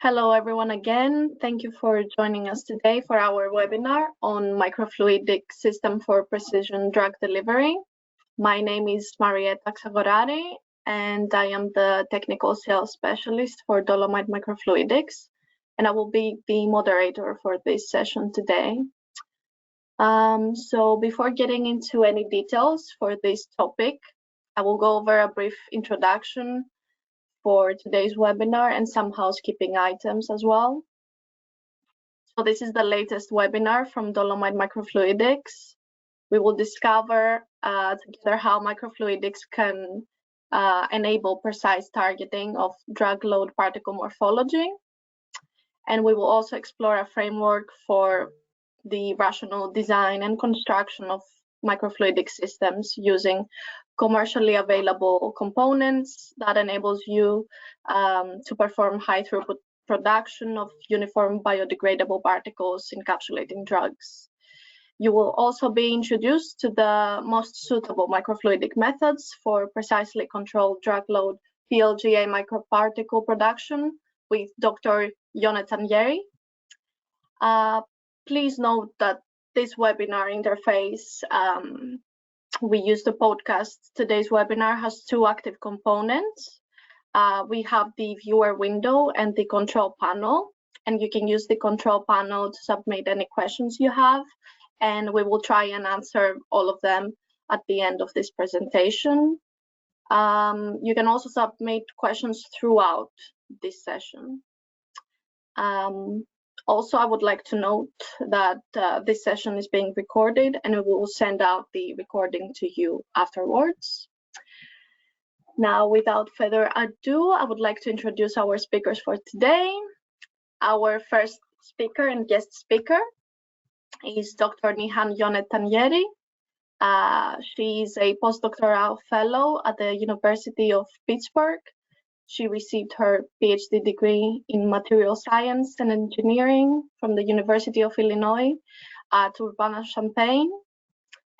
Hello everyone again. Thank you for joining us today for our webinar on microfluidic system for precision drug delivery. My name is Marietta Xagorari and I am the technical sales specialist for Dolomite Microfluidics, and I will be the moderator for this session today. So before getting into any details for this topic, I will go over a brief introduction for today's webinar and some housekeeping items as well. So this is the latest webinar from Dolomite Microfluidics. We will discover together how microfluidics can enable precise targeting of drug load particle morphology. And we will also explore a framework for the rational design and construction of microfluidic systems using commercially available components that enables you to perform high throughput production of uniform biodegradable particles encapsulating drugs. You will also be introduced to the most suitable microfluidic methods for precisely controlled drug load PLGA microparticle production with Dr. Yonet-Tanyeri. Please note that this webinar interface we use the podcast. Today's webinar has two active components. We have the viewer window and the control panel, and you can use the control panel to submit any questions you have, and we will try and answer all of them at the end of this presentation. You can also submit questions throughout this session. Also, I would like to note that this session is being recorded and we will send out the recording to you afterwards. Now, without further ado, I would like to introduce our speakers for today. Our first speaker and guest speaker is Dr. Nihan Yonet-Tanyeri. She is a postdoctoral fellow at the University of Pittsburgh. She received her PhD degree in material science and engineering from the University of Illinois at Urbana-Champaign,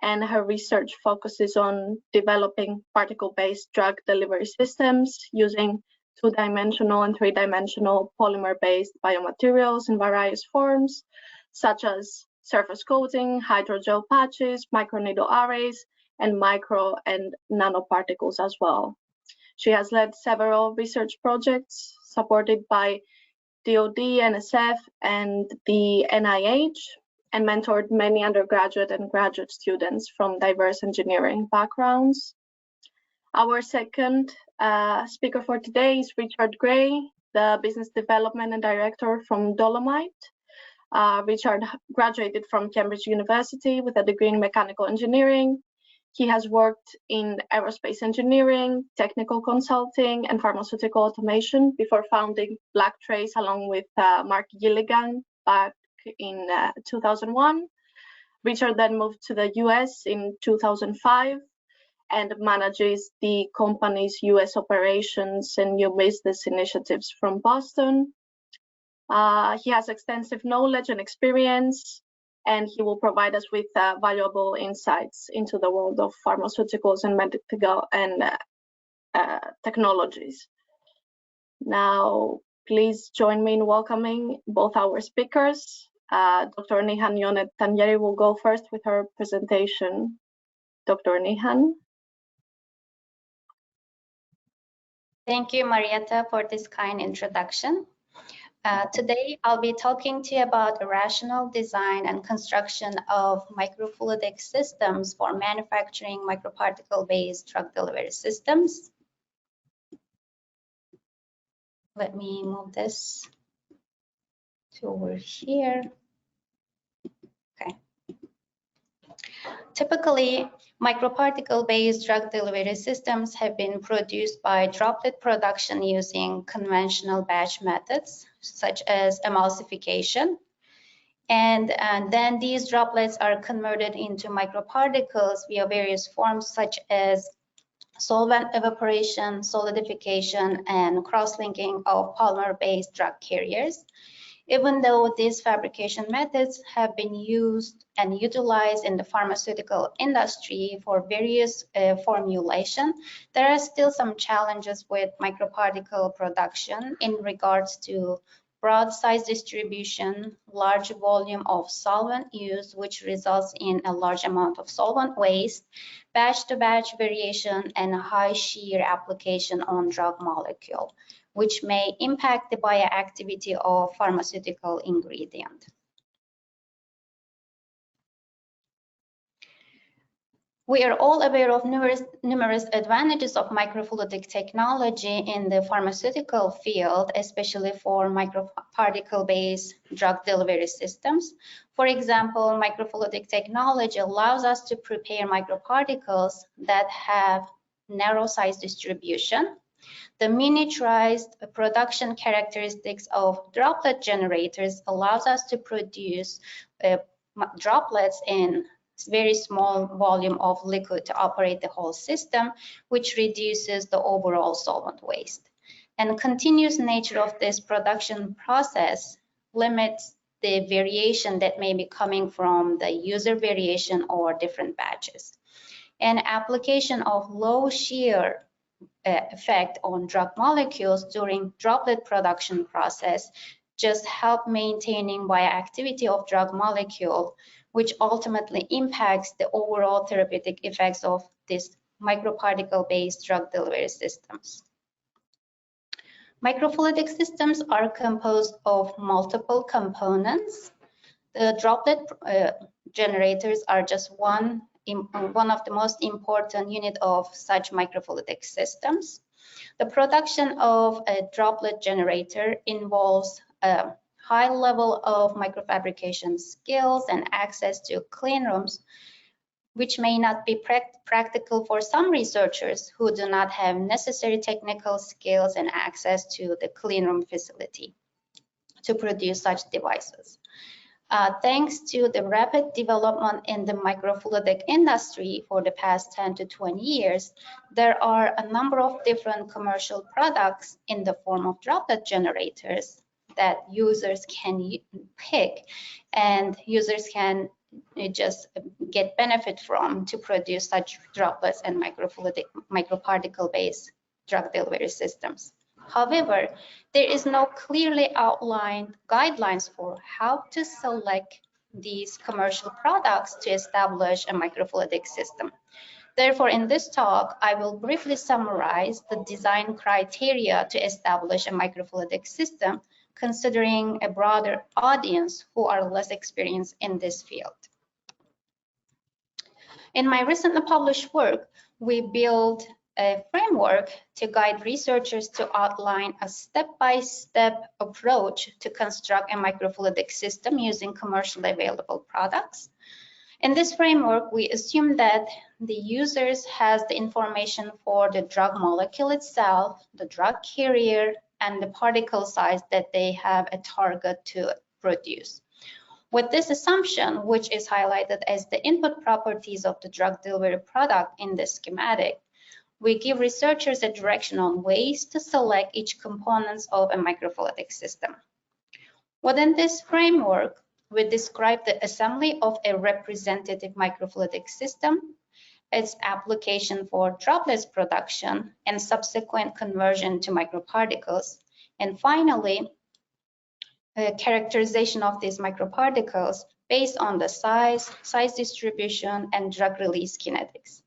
and her research focuses on developing particle-based drug delivery systems using two-dimensional and three-dimensional polymer-based biomaterials in various forms, such as surface coating, hydrogel patches, microneedle arrays, and micro and nanoparticles as well. She has led several research projects supported by DoD, NSF, and the NIH, and mentored many undergraduate and graduate students from diverse engineering backgrounds. Our second speaker for today is Richard Gray, the Business Development and Director from Dolomite. Richard graduated from Cambridge University with a degree in mechanical engineering. He has worked in aerospace engineering, technical consulting, and pharmaceutical automation before founding Black Trace along with Mark Gilligan back in 2001. Richard then moved to the US in 2005 and manages the company's US operations and new business initiatives from Boston. He has extensive knowledge and experience, and he will provide us with valuable insights into the world of pharmaceuticals and medical and technologies. Now, please join me in welcoming both our speakers. Dr. Nihan Yonet-Tanyeri will go first with her presentation. Dr. Nihan. Thank you, Marietta, for this kind introduction. Today, I'll be talking to you about the rational design and construction of microfluidic systems for manufacturing microparticle-based drug delivery systems. Let me move this to over here. Okay. Typically, microparticle-based drug delivery systems have been produced by droplet production using conventional batch methods, such as emulsification. And then these droplets are converted into microparticles via various forms, such as solvent evaporation, solidification, and cross-linking of polymer-based drug carriers. Even though these fabrication methods have been used and utilized in the pharmaceutical industry for various formulation, there are still some challenges with microparticle production in regards to broad size distribution, large volume of solvent use, which results in a large amount of solvent waste, batch-to-batch variation, and high shear application on drug molecule, which may impact the bioactivity of pharmaceutical ingredient. We are all aware of numerous advantages of microfluidic technology in the pharmaceutical field, especially for microparticle-based drug delivery systems. For example, microfluidic technology allows us to prepare microparticles that have narrow size distribution. The miniaturized production characteristics of droplet generators allows us to produce droplets in very small volume of liquid to operate the whole system, which reduces the overall solvent waste. And continuous nature of this production process limits the variation that may be coming from the user variation or different batches. And application of low shear effect on drug molecules during droplet production process just help maintaining bioactivity of drug molecule, which ultimately impacts the overall therapeutic effects of these microparticle-based drug delivery systems. Microfluidic systems are composed of multiple components. The droplet generators are just one of the most important unit of such microfluidic systems. The production of a droplet generator involves a high level of microfabrication skills and access to clean rooms, which may not be practical for some researchers who do not have necessary technical skills and access to the clean room facility to produce such devices. Thanks to the rapid development in the microfluidic industry for the past 10 to 20 years, there are a number of different commercial products in the form of droplet generators that users can pick and users can just get benefit from to produce such droplets and microparticle-based drug delivery systems. However, there is no clearly outlined guidelines for how to select these commercial products to establish a microfluidic system. Therefore, in this talk, I will briefly summarize the design criteria to establish a microfluidic system, considering a broader audience who are less experienced in this field. In my recently published work, we built a framework to guide researchers to outline a step-by-step approach to construct a microfluidic system using commercially available products. In this framework, we assume that the users has the information for the drug molecule itself, the drug carrier, and the particle size that they have a target to produce. With this assumption, which is highlighted as the input properties of the drug delivery product in the schematic, we give researchers a direction on ways to select each components of a microfluidic system. Within this framework, we describe the assembly of a representative microfluidic system, its application for droplets production and subsequent conversion to microparticles, and finally, a characterization of these microparticles based on the size distribution, and drug release kinetics.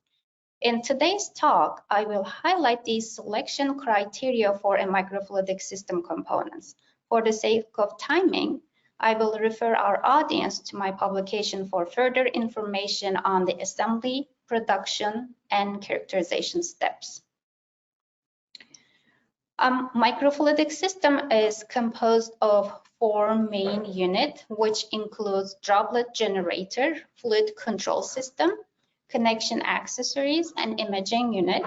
In today's talk, I will highlight these selection criteria for a microfluidic system components. For the sake of timing, I will refer our audience to my publication for further information on the assembly, production, and characterization steps. Microfluidic system is composed of 4 main units, which includes droplet generator, fluid control system, connection accessories, and imaging unit.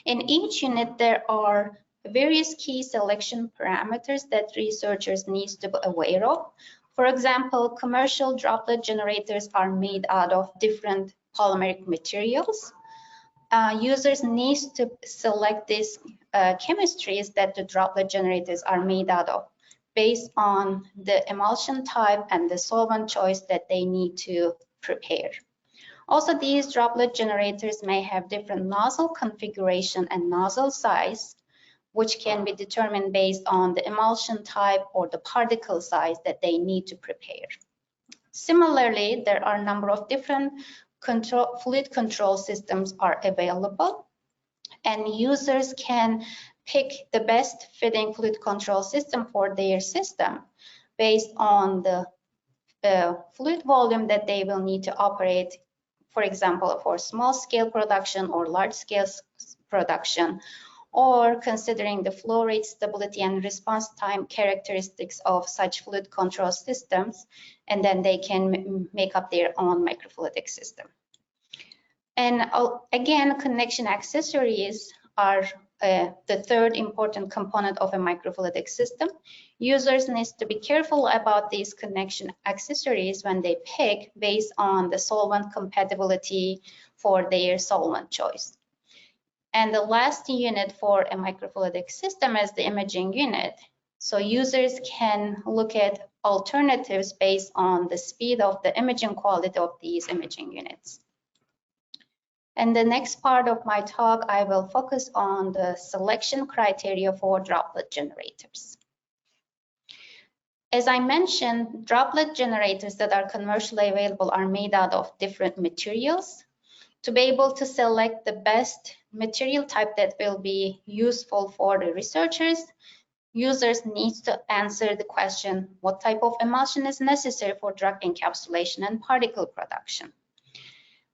In each unit, there are various key selection parameters that researchers need to be aware of. For example, commercial droplet generators are made out of different polymeric materials. Users need to select these chemistries that the droplet generators are made out of based on the emulsion type and the solvent choice that they need to prepare. Also, these droplet generators may have different nozzle configuration and nozzle size, which can be determined based on the emulsion type or the particle size that they need to prepare. Similarly, there are a number of different fluid control systems are available, and users can pick the best fitting fluid control system for their system based on the fluid volume that they will need to operate, for example, for small scale production or large scale production, or considering the flow rate, stability, and response time characteristics of such fluid control systems, and then they can make up their own microfluidic system. And again, connection accessories are the third important component of a microfluidic system. Users need to be careful about these connection accessories when they pick based on the solvent compatibility for their solvent choice. And the last unit for a microfluidic system is the imaging unit. So users can look at alternatives based on the speed of the imaging quality of these imaging units. And the next part of my talk, I will focus on the selection criteria for droplet generators. As I mentioned, droplet generators that are commercially available are made out of different materials. To be able to select the best material type that will be useful for the researchers, users need to answer the question, what type of emulsion is necessary for drug encapsulation and particle production?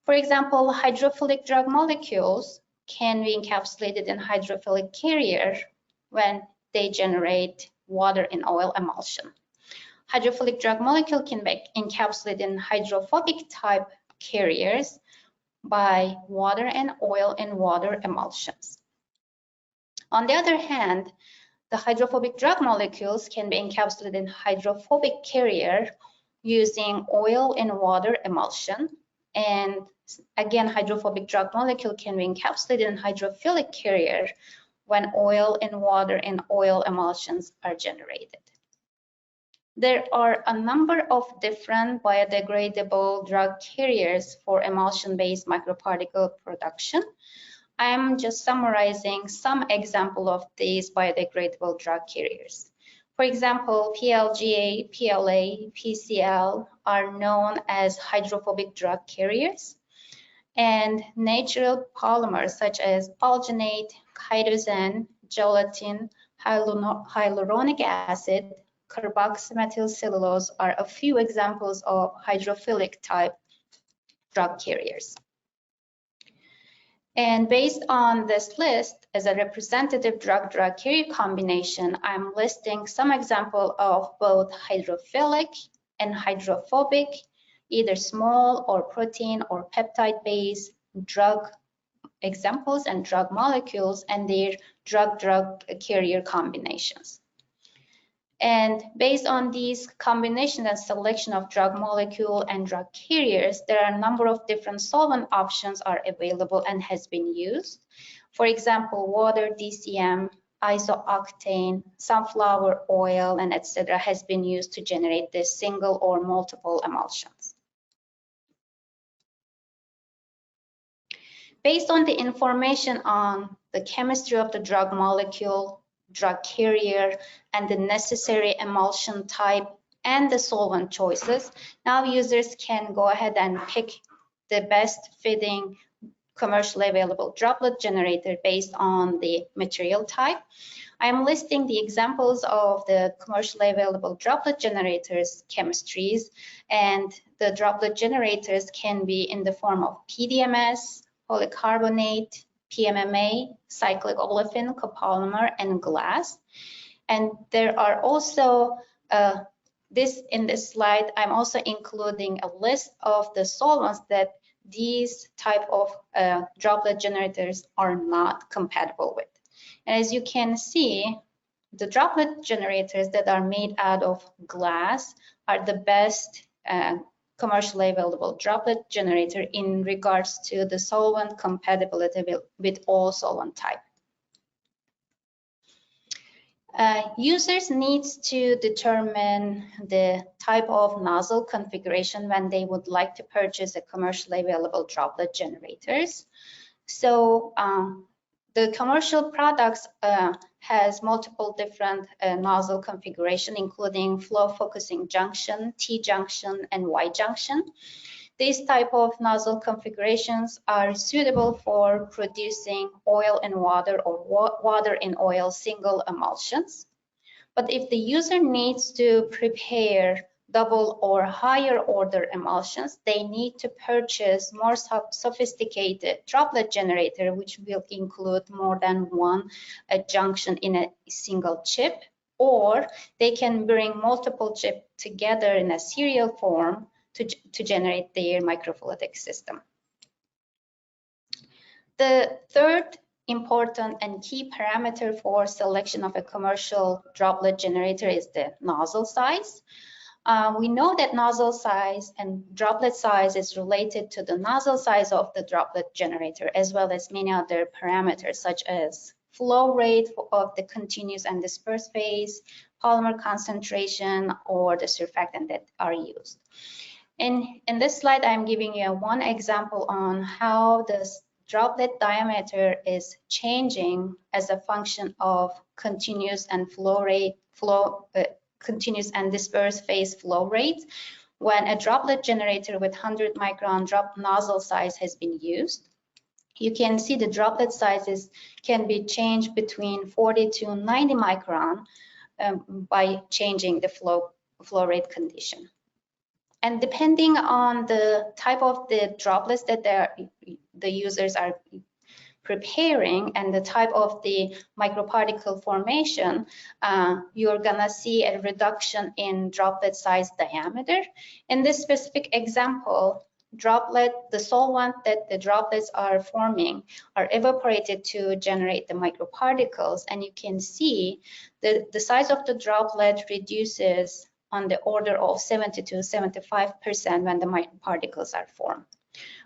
For example, hydrophilic drug molecules can be encapsulated in hydrophilic carrier when they generate water in oil emulsion. Hydrophilic drug molecule can be encapsulated in hydrophobic type carriers by water and oil in water emulsions. On the other hand, the hydrophobic drug molecules can be encapsulated in hydrophobic carrier using oil in water emulsion. And again, hydrophobic drug molecule can be encapsulated in hydrophilic carrier when oil in water and oil emulsions are generated. There are a number of different biodegradable drug carriers for emulsion-based microparticle production. I'm just summarizing some example of these biodegradable drug carriers. For example, PLGA, PLA, PCl are known as hydrophobic drug carriers, and natural polymers such as alginate, chitosan, gelatin, hyaluronic acid, carboxymethylcellulose are a few examples of hydrophilic type drug carriers. And based on this list, as a representative drug-drug carrier combination, I'm listing some example of both hydrophilic and hydrophobic, either small or protein or peptide-based drug examples and drug molecules and their drug-drug carrier combinations. And based on these combination and selection of drug molecule and drug carriers, there are a number of different solvent options are available and has been used. For example, water, DCM, isooctane, sunflower oil, and etc. has been used to generate this single or multiple emulsions. Based on the information on the chemistry of the drug molecule, drug carrier, and the necessary emulsion type and the solvent choices, now users can go ahead and pick the best fitting commercially available droplet generator based on the material type. I'm listing the examples of the commercially available droplet generators chemistries, and the droplet generators can be in the form of PDMS, polycarbonate, PMMA, cyclic olefin, copolymer, and glass. And there are also, in this slide, I'm also including a list of the solvents that these type of droplet generators are not compatible with. And as you can see, the droplet generators that are made out of glass are the best commercially available droplet generator in regards to the solvent compatibility with all solvent type. Users need to determine the type of nozzle configuration when they would like to purchase a commercially available droplet generators. So the commercial products has multiple different nozzle configuration, including flow focusing junction, T junction, and Y junction. These type of nozzle configurations are suitable for producing oil and water or water and oil single emulsions. But if the user needs to prepare double or higher order emulsions, they need to purchase more sophisticated droplet generator, which will include more than one junction in a single chip, or they can bring multiple chips together in a serial form to generate their microfluidic system. The third important and key parameter for selection of a commercial droplet generator is the nozzle size. We know that nozzle size and droplet size is related to the nozzle size of the droplet generator, as well as many other parameters such as flow rate of the continuous and dispersed phase, polymer concentration, or the surfactant that are used. In this slide, I'm giving you one example on how this droplet diameter is changing as a function of continuous and continuous and dispersed phase flow rate when a droplet generator with 100 micron drop nozzle size has been used. You can see the droplet sizes can be changed between 40 to 90 micron by changing the flow rate condition. And depending on the type of the droplets that the users are preparing and the type of the microparticle formation, you're gonna see a reduction in droplet size diameter. In this specific example, the solvent that the droplets are forming are evaporated to generate the microparticles, and you can see the size of the droplet reduces on the order of 70 to 75% when the microparticles are formed.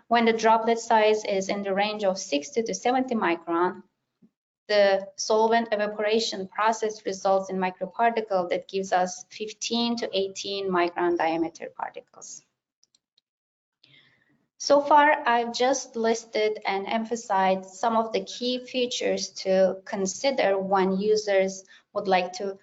When the droplet size is in the range of 60 to 70 micron, the solvent evaporation process results in microparticle that gives us 15 to 18 micron diameter particles. So far, I've just listed and emphasized some of the key features to consider when users would like to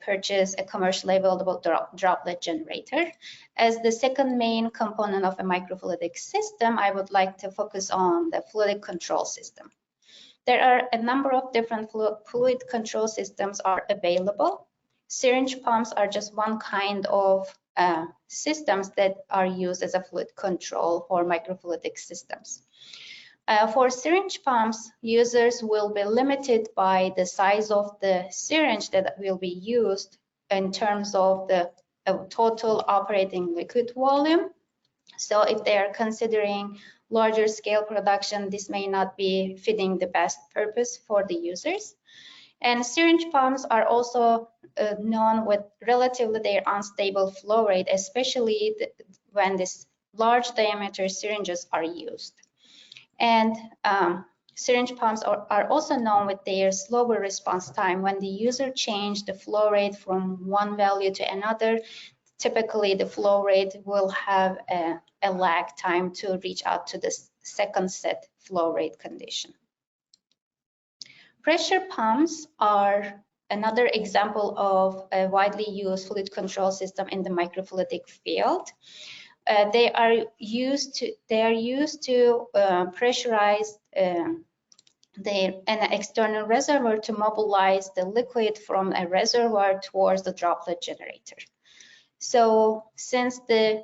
purchase a commercially available droplet generator. As the second main component of a microfluidic system, I would like to focus on the fluid control system. There are a number of different fluid control systems are available. Syringe pumps are just one kind of systems that are used as a fluid control for microfluidic systems. For syringe pumps, users will be limited by the size of the syringe that will be used in terms of the total operating liquid volume. So if they are considering larger scale production, this may not be fitting the best purpose for the users. And syringe pumps are also known with relatively their unstable flow rate, especially when these large diameter syringes are used. And syringe pumps are also known with their slower response time. When the user changes the flow rate from one value to another, typically the flow rate will have a lag time to reach out to the second set flow rate condition. Pressure pumps are another example of a widely used fluid control system in the microfluidic field. They are used to pressurize an external reservoir to mobilize the liquid from a reservoir towards the droplet generator. So since the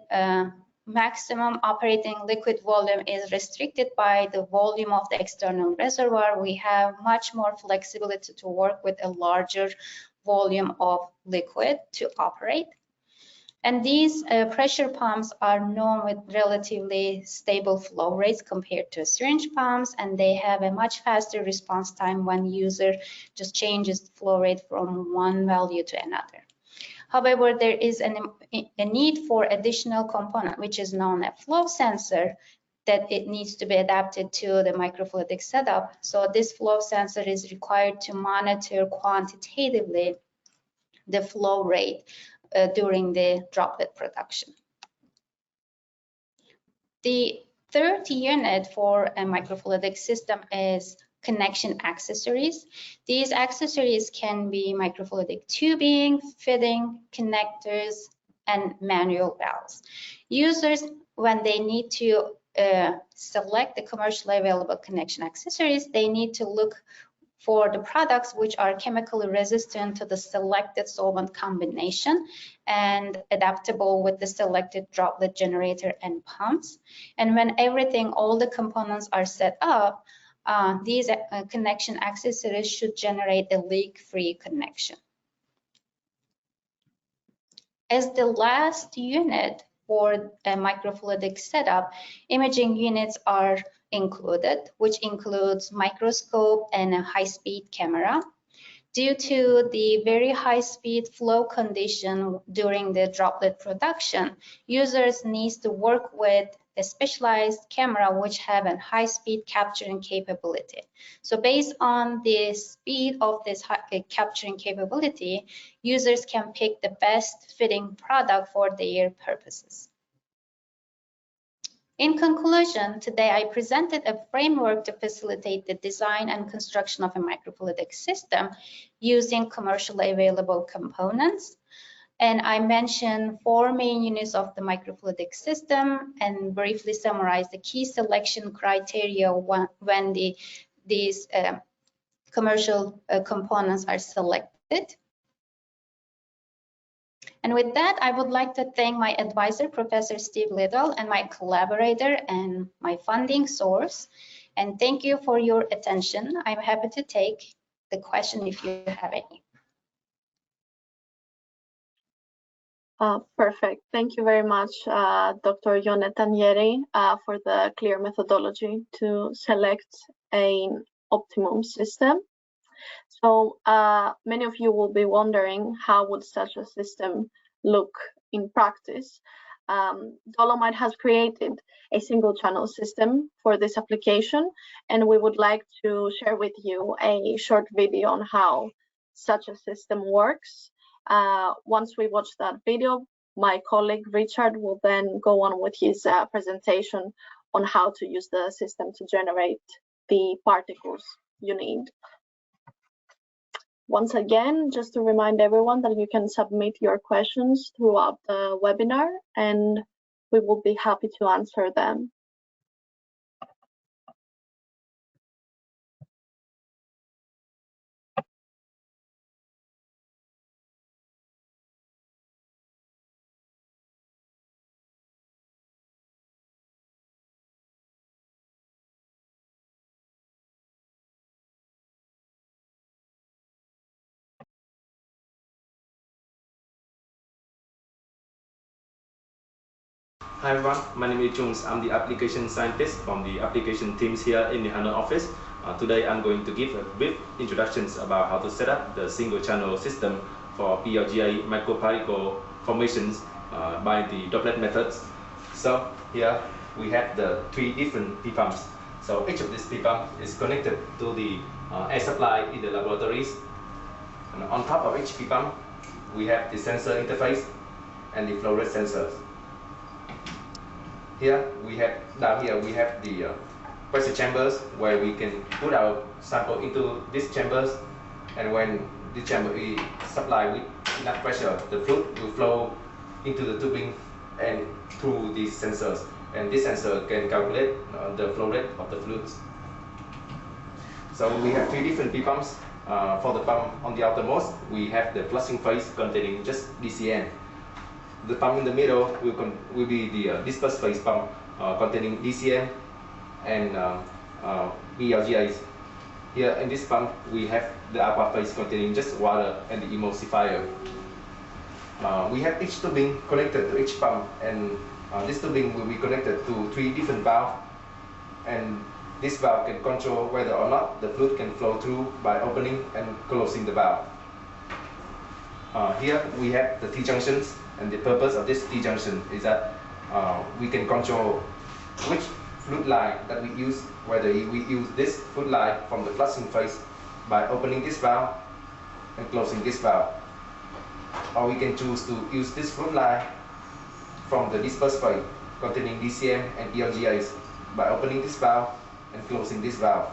maximum operating liquid volume is restricted by the volume of the external reservoir, we have much more flexibility to work with a larger volume of liquid to operate. And these pressure pumps are known with relatively stable flow rates compared to syringe pumps, and they have a much faster response time when user just changes the flow rate from one value to another. However, there is a need for additional component, which is known as flow sensor, that it needs to be adapted to the microfluidic setup. So this flow sensor is required to monitor quantitatively the flow rate during the droplet production. The third unit for a microfluidic system is connection accessories. These accessories can be microfluidic tubing, fitting, connectors, and manual valves. Users, when they need to select the commercially available connection accessories, they need to look for the products which are chemically resistant to the selected solvent combination and adaptable with the selected droplet generator and pumps. And when all the components are set up, these connection accessories should generate a leak-free connection. As the last unit for a microfluidic setup, imaging units are included, which includes microscope and a high-speed camera. Due to the very high-speed flow condition during the droplet production, users need to work with a specialized camera which have a high-speed capturing capability. So based on the speed of this capturing capability, users can pick the best fitting product for their purposes. In conclusion, today I presented a framework to facilitate the design and construction of a microfluidic system using commercially available components. And I mentioned 4 main units of the microfluidic system and briefly summarized the key selection criteria when these commercial components are selected. And with that, I would like to thank my advisor, Professor Steve Little, and my collaborator and my funding source. And thank you for your attention. I'm happy to take the question if you have any. Perfect. Thank you very much, Dr. Yonet-Tanyeri, for the clear methodology to select an optimum system. So many of you will be wondering, how would such a system look in practice? Dolomite has created a single channel system for this application, and we would like to share with you a short video on how such a system works. Once we watch that video, my colleague Richard will then go on with his presentation on how to use the system to generate the particles you need. Once again, just to remind everyone that you can submit your questions throughout the webinar, and we will be happy to answer them. Hi everyone, my name is Jones. I'm the application scientist from the application teams here in the Hanoi office. Today I'm going to give a brief introductions about how to set up the single channel system for PLGA microparticle formations by the droplet methods. So here we have the 3 different P-pumps. So each of these P-pump is connected to the air supply in the laboratories. And on top of each P-pump, we have the sensor interface and the flow rate sensors. Down here we have the pressure chambers where we can put our sample into these chambers, and when the chamber is supplied with enough pressure, the fluid will flow into the tubing and through these sensors, and this sensor can calculate the flow rate of the fluids. So we have 3 different P-pumps. For the pump on the outermost, we have the flushing phase containing just DCN. The pump in the middle will be the disperse phase pump containing DCM and PLGAs. Here in this pump, we have the aqua phase containing just water and the emulsifier. We have each tubing connected to each pump, and this tubing will be connected to 3 different valves, and this valve can control whether or not the fluid can flow through by opening and closing the valve. Here we have the T-junctions, and the purpose of this T-junction is that we can control which fluid line that we use, whether we use this fluid line from the flushing phase by opening this valve and closing this valve, or we can choose to use this fluid line from the disperse phase containing DCM and PLGAs by opening this valve and closing this valve.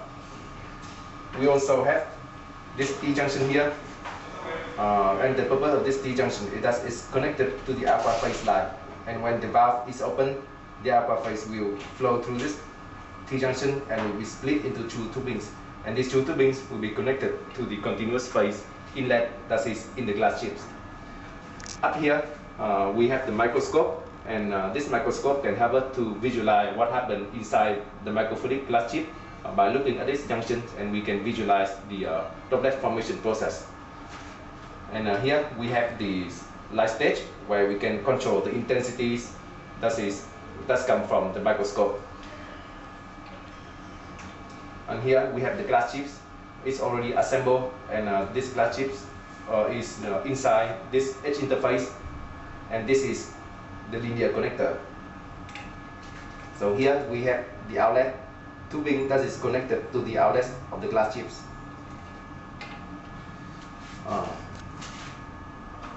we also have this T-junction here. And the purpose of this T-junction is connected to the alpha phase line. And when the valve is open, the alpha phase will flow through this T-junction and will be split into two tubings. And these two tubings will be connected to the continuous phase inlet that is in the glass chips. Up here, we have the microscope, and this microscope can help us to visualize what happened inside the microfluidic glass chip by looking at these junctions, and we can visualize the droplet formation process. And here we have the light stage where we can control the intensities that come from the microscope. And here we have the glass chips. It's already assembled, and this glass chips is inside this edge interface, and this is the linear connector. So here we have the outlet tubing that is connected to the outlets of the glass chips.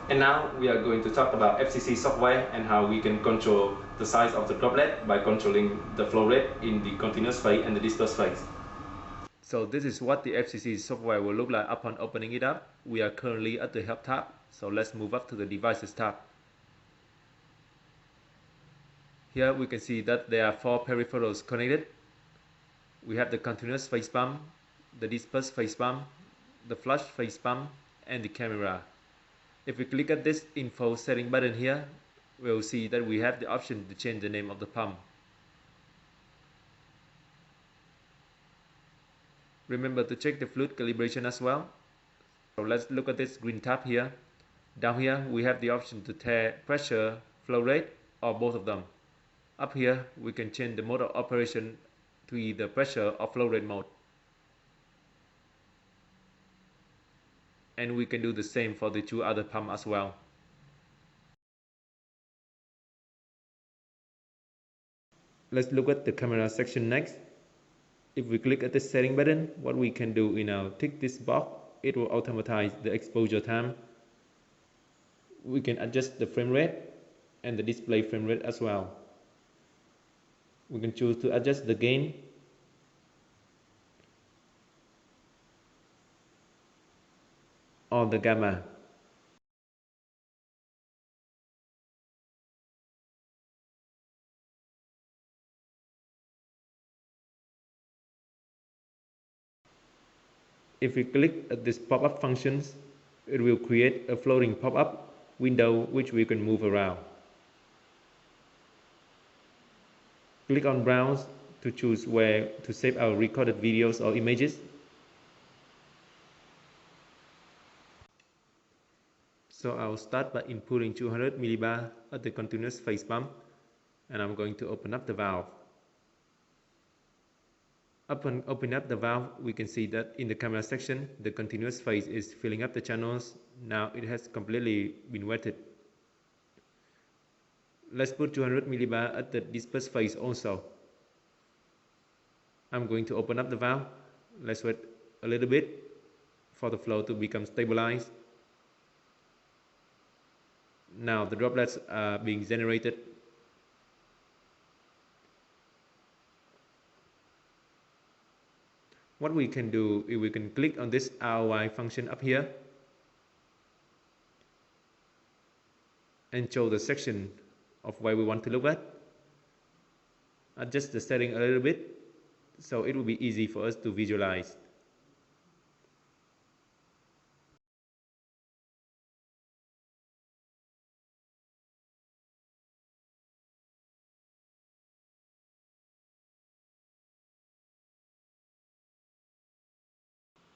And now we are going to talk about FCC software and how we can control the size of the droplet by controlling the flow rate in the continuous phase and the dispersed phase. So this is what the FCC software will look like upon opening it up. We are currently at the Help tab, so let's move up to the Devices tab. Here we can see that there are 4 peripherals connected. We have the continuous phase pump, the dispersed phase pump, the flush phase pump, and the camera. If we click at this info setting button here, we'll see that we have the option to change the name of the pump. Remember to check the fluid calibration as well. So let's look at this green tab here. Down here we have the option to tell pressure, flow rate, or both of them. Up here we can change the mode of operation to either pressure or flow rate mode. And we can do the same for the 2 other pumps as well. Let's look at the camera section next. If we click at the setting button, what we can do is now tick this box. It will automatize the exposure time. We can adjust the frame rate and the display frame rate as well. We can choose to adjust the gain, or the gamma. If we click at this pop-up functions, it will create a floating pop-up window which we can move around. Click on Browse to choose where to save our recorded videos or images. So I'll start by inputting 200 millibar at the continuous phase pump, and I'm going to open up the valve. Upon opening up the valve, we can see that in the camera section, the continuous phase is filling up the channels. Now it has completely been wetted. Let's put 200 millibar at the dispersed phase also. I'm going to open up the valve. Let's wait a little bit for the flow to become stabilized. Now the droplets are being generated. What we can do is we can click on this ROI function up here and show the section of where we want to look at. Adjust the setting a little bit so it will be easy for us to visualize.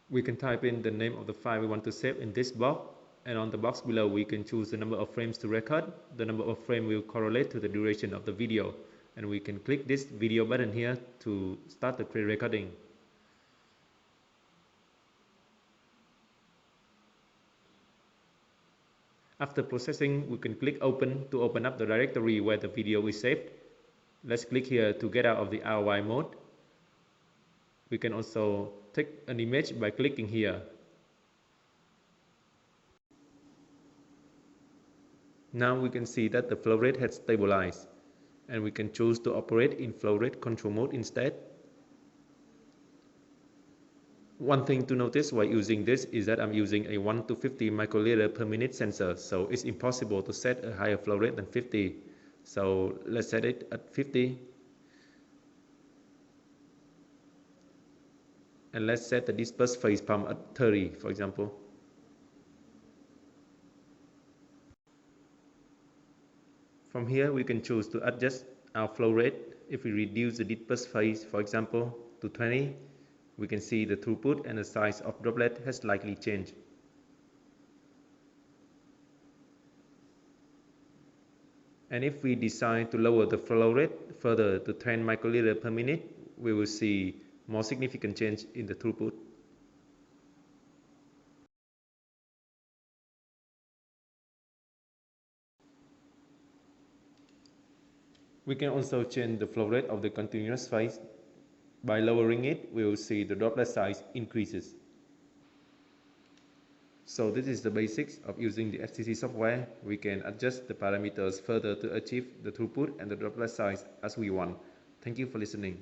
We can type in the name of the file we want to save in this box, and on the box below we can choose the number of frames to record. The number of frames will correlate to the duration of the video, and we can click this video button here to start the pre-recording. After processing, we can click Open to open up the directory where the video is saved. Let's click here to get out of the ROI mode. We can also take an image by clicking here. Now we can see that the flow rate has stabilized, and we can choose to operate in flow rate control mode instead. one thing to notice while using this is that I'm using a 1 to 50 microliter per minute sensor, so it's impossible to set a higher flow rate than 50. So let's set it at 50. And let's set the dispersed phase pump at 30, for example. From here, we can choose to adjust our flow rate. If we reduce the dispersed phase, for example, to 20, we can see the throughput and the size of droplet has slightly changed. And if we decide to lower the flow rate further to 10 microliter per minute, we will see more significant change in the throughput. We can also change the flow rate of the continuous phase. By lowering it, we will see the droplet size increases. So this is the basics of using the STC software. We can adjust the parameters further to achieve the throughput and the droplet size as we want. Thank you for listening.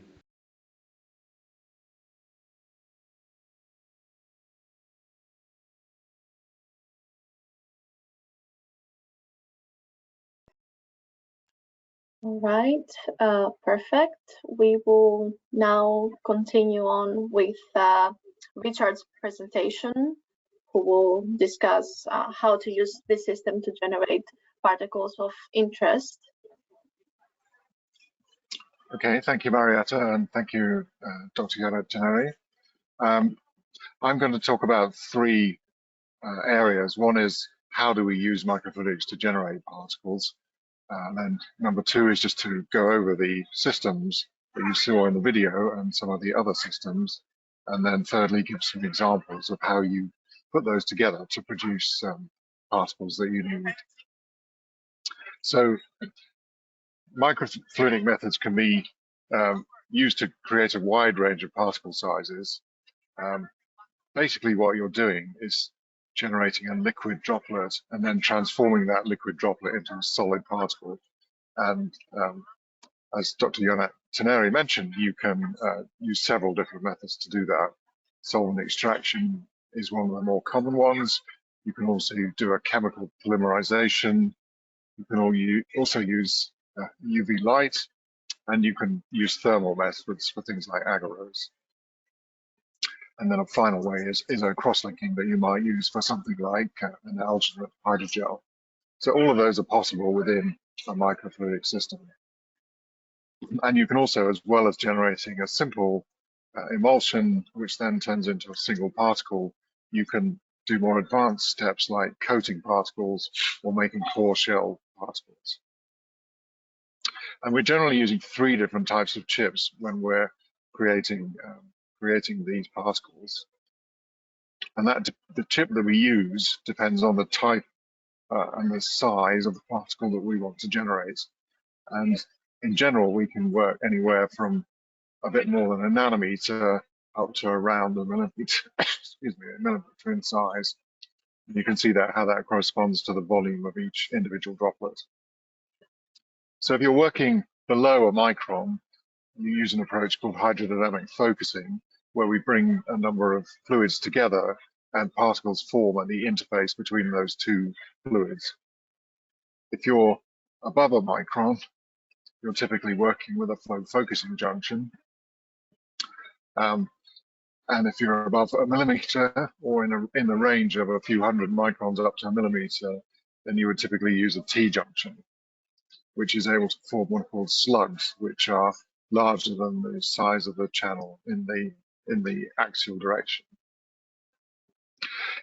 All right, perfect. We will now continue on with Richard's presentation, who will discuss how to use this system to generate particles of interest. Okay, thank you, Marietta, and thank you, Dr. Yonet-Tanyeri. I'm going to talk about three areas. One is how do we use microfluidics to generate particles? And then number two is just to go over the systems that you saw in the video and some of the other systems. And then thirdly, give some examples of how you put those together to produce particles that you need. So microfluidic methods can be used to create a wide range of particle sizes. Basically what you're doing is generating a liquid droplet and then transforming that liquid droplet into a solid particle. And as Dr. Yonet-Tanyeri mentioned, you can use several different methods to do that. Solvent extraction is one of the more common ones. You can also do a chemical polymerization. You can also use UV light, and you can use thermal methods for things like agarose. And then a final way is a cross-linking that you might use for something like an alginate hydrogel. So all of those are possible within a microfluidic system. And you can also, as well as generating a simple emulsion, which then turns into a single particle, you can do more advanced steps like coating particles or making core shell particles. And we're generally using three different types of chips when we're creating these particles. And the chip that we use depends on the type and the size of the particle that we want to generate. And in general, we can work anywhere from a bit more than a nanometer up to around a millimeter, excuse me, a millimeter in size. You can see how that corresponds to the volume of each individual droplet. So if you're working below a micron, you use an approach called hydrodynamic focusing, where we bring a number of fluids together and particles form at the interface between those two fluids. If you're above a micron, you're typically working with a flow focusing junction. And if you're above a millimeter or in the range of a few hundred microns up to a millimeter, then you would typically use a T-junction, which is able to form what are called slugs, which are larger than the size of the channel in the axial direction.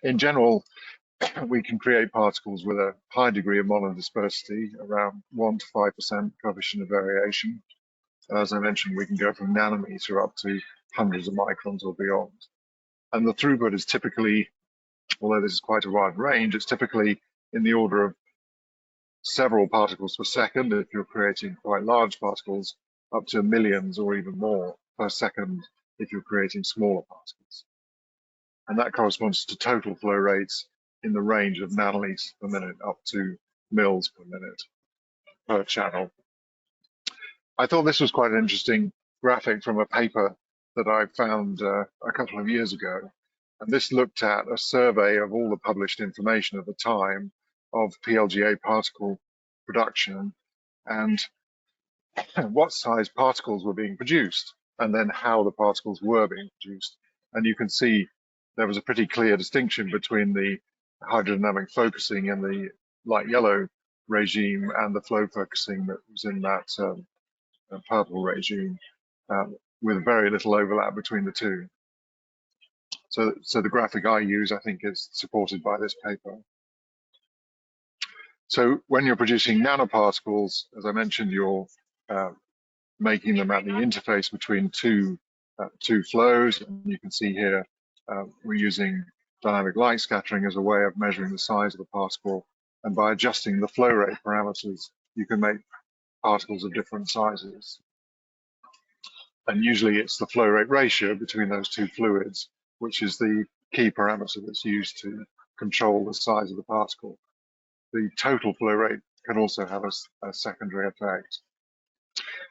In general, we can create particles with a high degree of monodispersity, around 1 to 5% coefficient of variation. As I mentioned, we can go from nanometer up to hundreds of microns or beyond. And the throughput is typically, although this is quite a wide range, it's typically in the order of several particles per second if you're creating quite large particles, up to millions or even more per second if you're creating smaller particles. And that corresponds to total flow rates in the range of nanoliters per minute up to mils per minute per channel. I thought this was quite an interesting graphic from a paper that I found a couple of years ago. And this looked at a survey of all the published information at the time of PLGA particle production and what size particles were being produced, and then how the particles were being produced. And you can see there was a pretty clear distinction between the hydrodynamic focusing in the light yellow regime and the flow focusing that was in that purple regime, with very little overlap between the two. So the graphic I use, I think, is supported by this paper. So when you're producing nanoparticles, as I mentioned, you're making them at the interface between two flows. And you can see here we're using dynamic light scattering as a way of measuring the size of the particle. And by adjusting the flow rate parameters, you can make particles of different sizes. And usually it's the flow rate ratio between those two fluids, which is the key parameter that's used to control the size of the particle. The total flow rate can also have a secondary effect.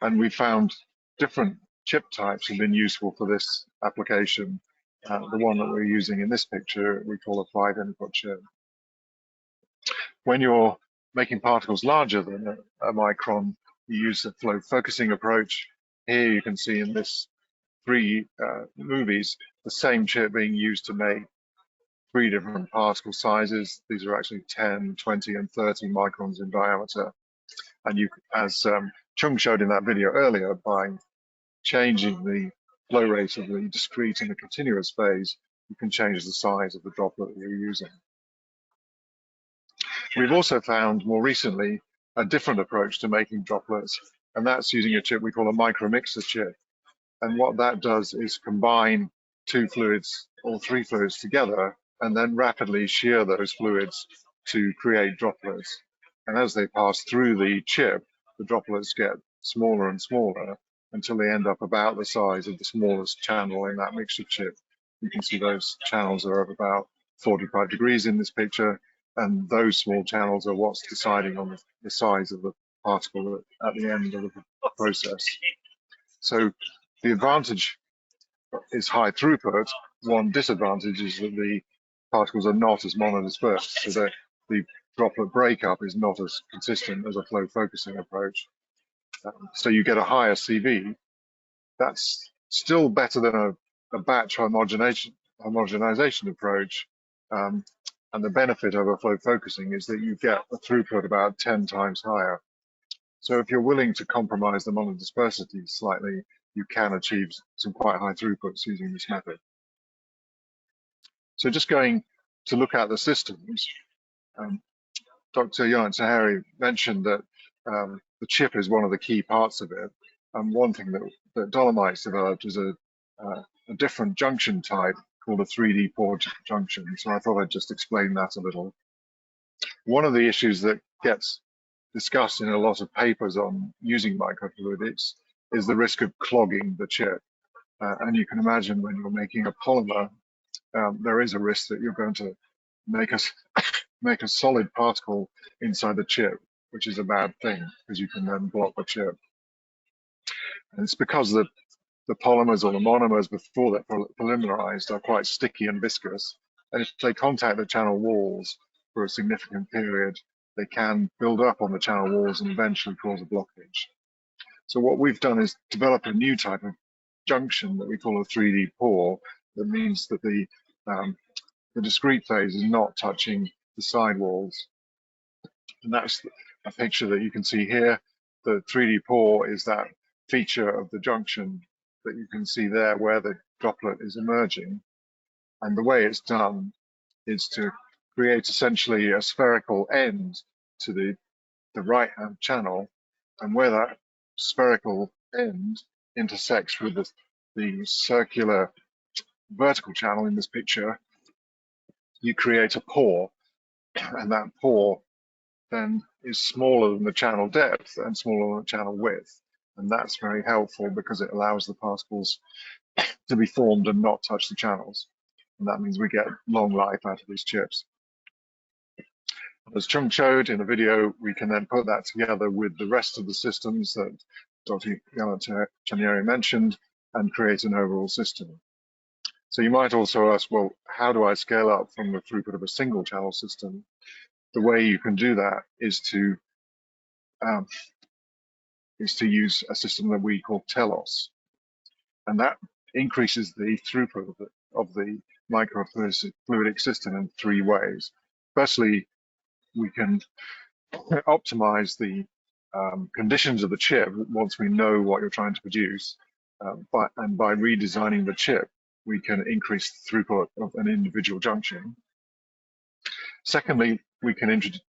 And we found different chip types have been useful for this application. The one that we're using in this picture, we call a 5-input chip. When you're making particles larger than a micron, you use the flow focusing approach. Here you can see in this three movies, the same chip being used to make 3 different particle sizes. These are actually 10, 20, and 30 microns in diameter. And you, as Chung showed in that video earlier, by changing the flow rate of the discrete and the continuous phase, you can change the size of the droplet that you're using. We've also found more recently a different approach to making droplets, and that's using a chip we call a micromixer chip. And what that does is combine 2 fluids or 3 fluids together and then rapidly shear those fluids to create droplets. And as they pass through the chip, the droplets get smaller and smaller until they end up about the size of the smallest channel in that mixture chip. You can see those channels are of about 45 degrees in this picture, and those small channels are what's deciding on the size of the particle at the end of the process. So the advantage is high throughput. One disadvantage is that the particles are not as monodispersed, so that the droplet breakup is not as consistent as a flow focusing approach. So you get a higher CV. That's still better than a batch homogenization approach. And the benefit of a flow focusing is that you get a throughput about 10 times higher. So if you're willing to compromise the monodispersity slightly, you can achieve some quite high throughputs using this method. So just going to look at the systems, Dr. Yonet-Tanyeri mentioned that the chip is one of the key parts of it. And one thing that Dolomites developed is a different junction type called a 3D pore junction. So I thought I'd just explain that a little. One of the issues that gets discussed in a lot of papers on using microfluidics is the risk of clogging the chip. And you can imagine when you're making a polymer, there is a risk that you're going to make a solid particle inside the chip, which is a bad thing because you can then block the chip. And it's because the polymers or the monomers before they're polymerized are quite sticky and viscous. And if they contact the channel walls for a significant period, they can build up on the channel walls and eventually cause a blockage. So what we've done is develop a new type of junction that we call a 3D pore. That means that the discrete phase is not touching the side walls. And that's a picture that you can see here. The 3D pore is that feature of the junction that you can see there where the droplet is emerging. And the way it's done is to create essentially a spherical end to the right-hand channel, and where that spherical end intersects with the circular vertical channel in this picture, you create a pore, and that pore then is smaller than the channel depth and smaller than the channel width. And that's very helpful because it allows the particles to be formed and not touch the channels. And that means we get long life out of these chips. As Chung showed in the video, we can then put that together with the rest of the systems that Dr. Yonet-Tanyeri mentioned, and create an overall system. So you might also ask, well, how do I scale up from the throughput of a single channel system? The way you can do that is to use a system that we call telos, and that increases the throughput of the microfluidic system in 3 ways. Firstly, we can optimize the conditions of the chip once we know what you're trying to produce, and by redesigning the chip, we can increase the throughput of an individual junction. Secondly, we can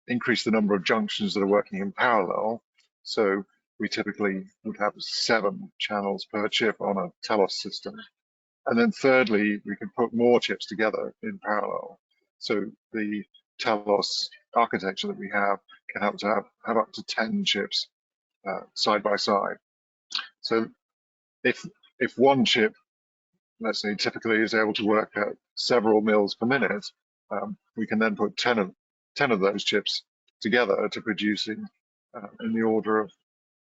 increase the number of junctions that are working in parallel. So we typically would have 7 channels per chip on a telos system. And then thirdly, we can put more chips together in parallel. So the telos architecture that we have can help to have up to 10 chips side by side. So if one chip, let's say, typically is able to work at several mils per minute, we can then put 10 of those chips together to producing in the order of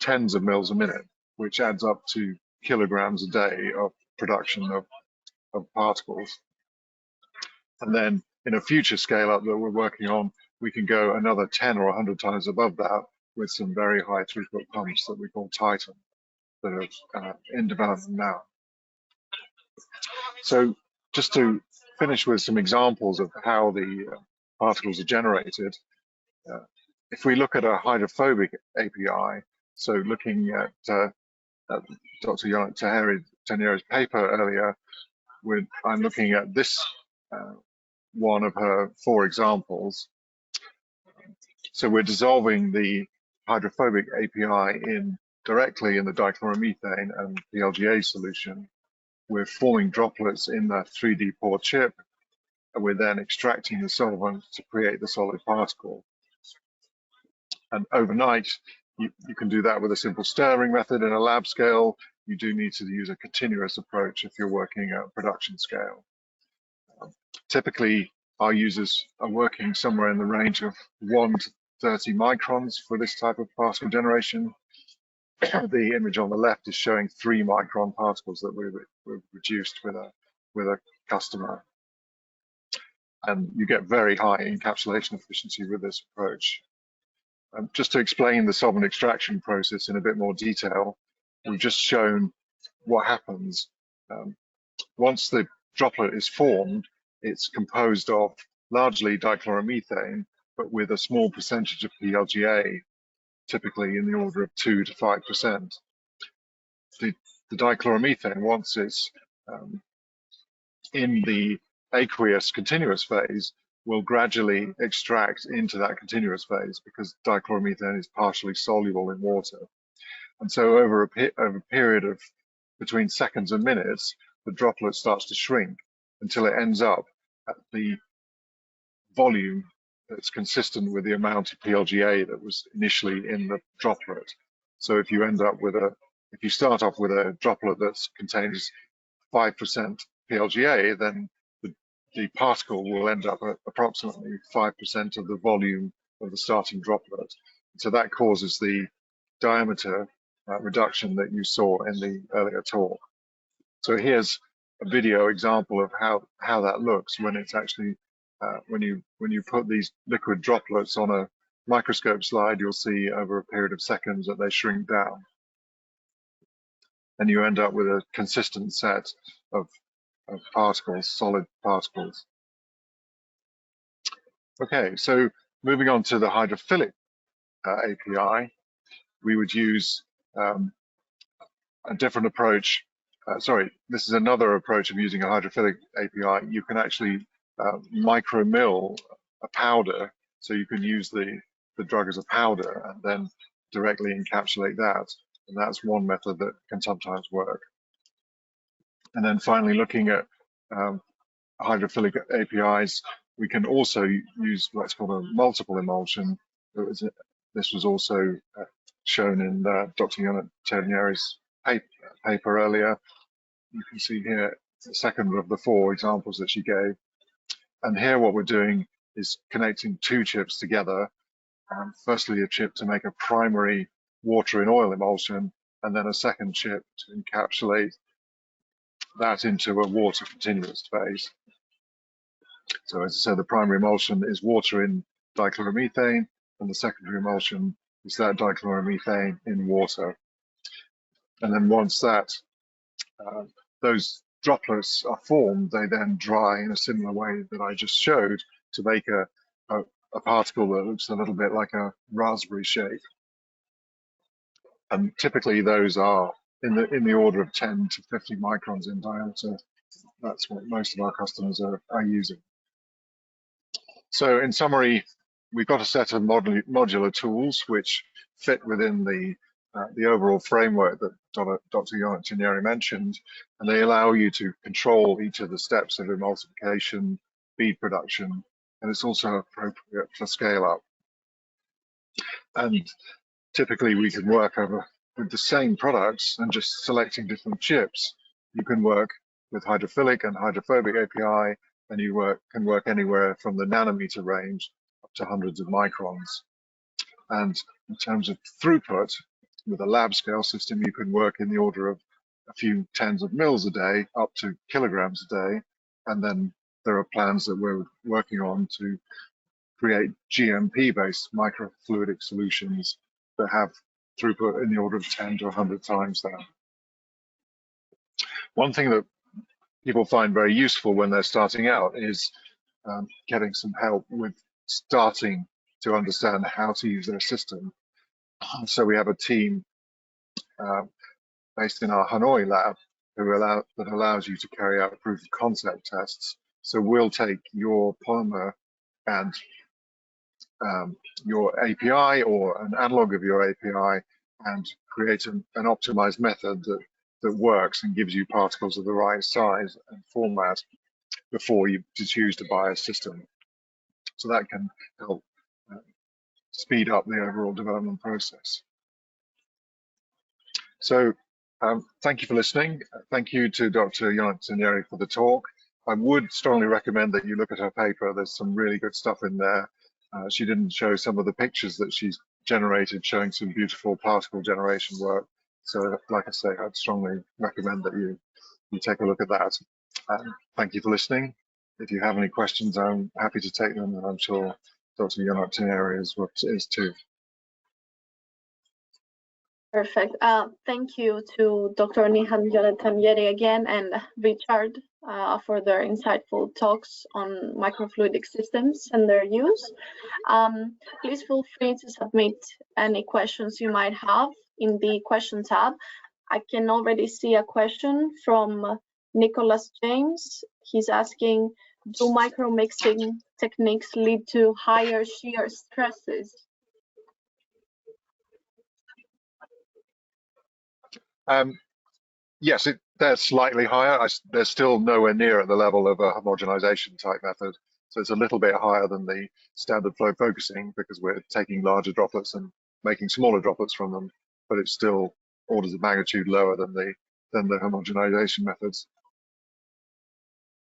tens of mils a minute, which adds up to kilograms a day of production of particles. And then in a future scale up that we're working on, we can go another 10 or 100 times above that with some very high throughput pumps that we call Titan that are in development now. So just to finish with some examples of how the particles are generated, if we look at a hydrophobic API, so looking at Dr. Yonet-Tanyeri's paper earlier, I'm looking at this one of her 4 examples. So we're dissolving the hydrophobic API directly in the dichloromethane and PLGA solution. We're forming droplets in the 3D pore chip, and we're then extracting the solvent to create the solid particle. And overnight, you can do that with a simple stirring method in a lab scale. You do need to use a continuous approach if you're working at production scale. Typically, our users are working somewhere in the range of 1 to 30 microns for this type of particle generation. The image on the left is showing 3 micron particles that we've reduced with a customer. And you get very high encapsulation efficiency with this approach. Just to explain the solvent extraction process in a bit more detail, we've just shown what happens. Once the droplet is formed, it's composed of largely dichloromethane, but with a small percentage of PLGA, typically in the order of 2 to 5%. The dichloromethane, once it's in the aqueous continuous phase, will gradually extract into that continuous phase because dichloromethane is partially soluble in water. And so over a period of between seconds and minutes, the droplet starts to shrink until it ends up at the volume that's consistent with the amount of PLGA that was initially in the droplet. So if you start off with a droplet that contains 5% PLGA, then the particle will end up at approximately 5% of the volume of the starting droplet. So that causes the diameter reduction that you saw in the earlier talk. So here's a video example of how that looks when it's actually when you put these liquid droplets on a microscope slide. You'll see over a period of seconds that they shrink down, and you end up with a consistent set of particles, solid particles. Okay, so moving on to the hydrophilic API, we would use a different approach. This is another approach of using a hydrophilic API. You can actually micromill a powder, so you can use the drug as a powder and then directly encapsulate that. And that's one method that can sometimes work. And then finally, looking at hydrophilic APIs, we can also use what's called a multiple emulsion. This was also shown in Dr. Yonet-Tanyeri's paper earlier. You can see here the second of the 4 examples that she gave. And here what we're doing is connecting 2 chips together. Firstly, a chip to make a primary water in oil emulsion, and then a second chip to encapsulate that into a water continuous phase. So as I said, the primary emulsion is water in dichloromethane, and the secondary emulsion is that dichloromethane in water. And then once that those droplets are formed, they then dry in a similar way that I just showed to make a particle that looks a little bit like a raspberry shape. And typically those are in the order of 10 to 50 microns in diameter. That's what most of our customers are using. So in summary, we've got a set of modular tools which fit within the overall framework that Dr. Yonet-Tanyeri mentioned, and they allow you to control each of the steps of emulsification, bead production, and it's also appropriate for scale up. And typically we can work with the same products and just selecting different chips. You can work with hydrophilic and hydrophobic API, and you can work anywhere from the nanometer range up to hundreds of microns. And in terms of throughput, with a lab scale system, you can work in the order of a few tens of mils a day up to kilograms a day. And then there are plans that we're working on to create GMP-based microfluidic solutions that have throughput in the order of 10 to 100 times that. One thing that people find very useful when they're starting out is getting some help with starting to understand how to use their system. So we have a team based in our Hanoi lab that allows you to carry out proof of concept tests. So we'll take your polymer and your API or an analog of your API and create an optimized method that works and gives you particles of the right size and format before you choose to buy a system. So that can help speed up the overall development process. So thank you for listening. Thank you to Dr. Yonet-Tanyeri for the talk. I would strongly recommend that you look at her paper. There's some really good stuff in there. She didn't show some of the pictures that she's generated showing some beautiful particle generation work. So like I say, I'd strongly recommend that you take a look at that. Thank you for listening. If you have any questions, I'm happy to take them, and I'm sure Dr. Yonet-Tanyeri is too. Perfect. Thank you to Dr. Yonet-Tanyeri again and Richard for their insightful talks on microfluidic systems and their use. Please feel free to submit any questions you might have in the question tab. I can already see a question from Nicholas James. He's asking, do micromixing techniques lead to higher shear stresses? Yes, they're slightly higher. They're still nowhere near at the level of a homogenization type method. So it's a little bit higher than the standard flow focusing because we're taking larger droplets and making smaller droplets from them, but it's still orders of magnitude lower than the homogenization methods.